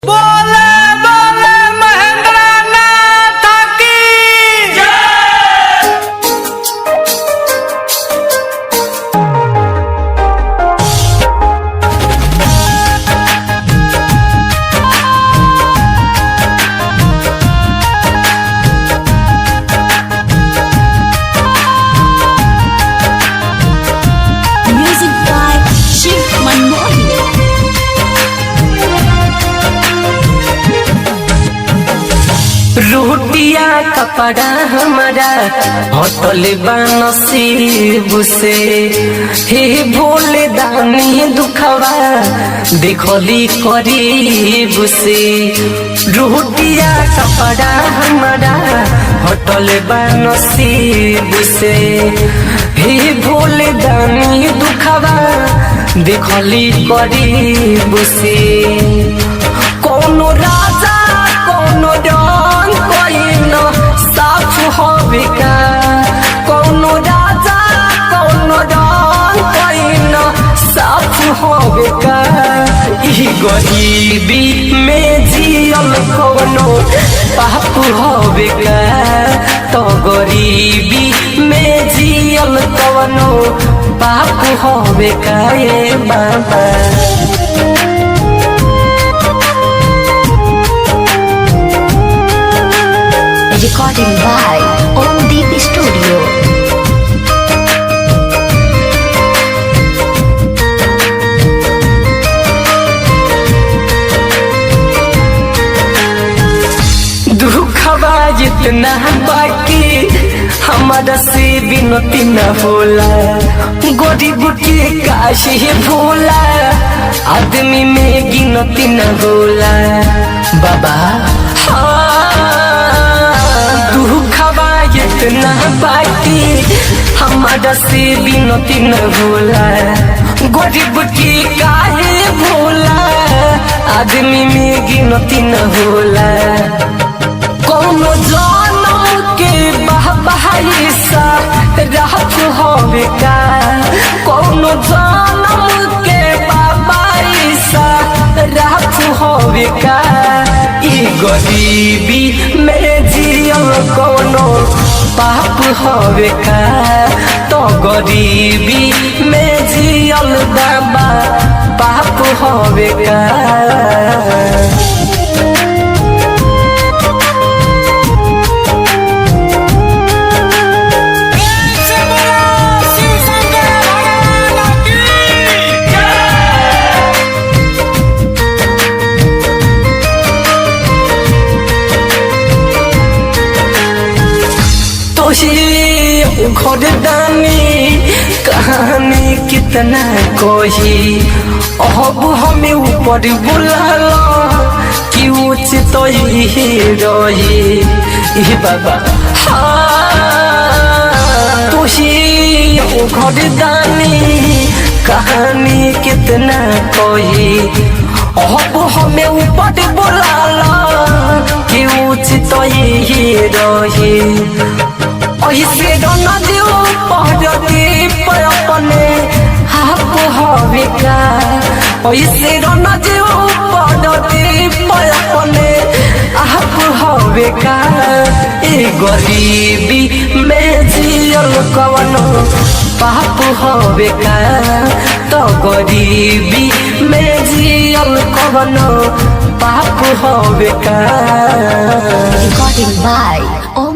बोले बोले महेंद्र नाथ की Music by Shiv Manmohan. रोटिया कपड़ा हमारा होटल बनसीब से हे भोले दानी दुखवा देखली करीब से। रोटिया कपड़ा हमारा होटल बनसीब से हे भोले दानी दुखवा देखली करीब से। कोनो राजा कोनो डॉन कोई न साफ होवे का, कोनो राजा कोनो डॉन कोई न साफ होवे का। ई गरीबी में जियल कोनो पाप होवे का, तो गरीबी में जियल कोनो पाप होवे का ये बाबा। Recording by Om Deep Studio. दुखवा जितना बाकी हमारा से विनती न होला, गरीब के काशी भोला आदमी में गिनती न होला बाबा। दुखवा जितना बाकी हमारा से विनती न होला, गरीब के काहे भोला आदमी में गिनती न होला। कोनो जनम के बहाइसा राहत होवे का, कोनो जनम के बहाइसा राहत होवे का। ई गरीबी में जियल कोनो पाप होवे का, तो गरीबी में जियल बाबा पाप होवे का। घरदानी कहानी कितना कोही अब हमें ऊपर बुलाला कि उचित ही रही बाबा। तुही घरदानी कहानी कितना कोही अब हमें ऊपर बुलाला कि उचित ही रही। ऐसे नदी पहरती पर अपने हाप होवे का, ऐसे नदी पहरती पर अपने हाप होवे का। ए गरीबी में जियल कवनो पाप होवे का, तो गरीबी में जियल कवनो पाप होवे का। Recording by Om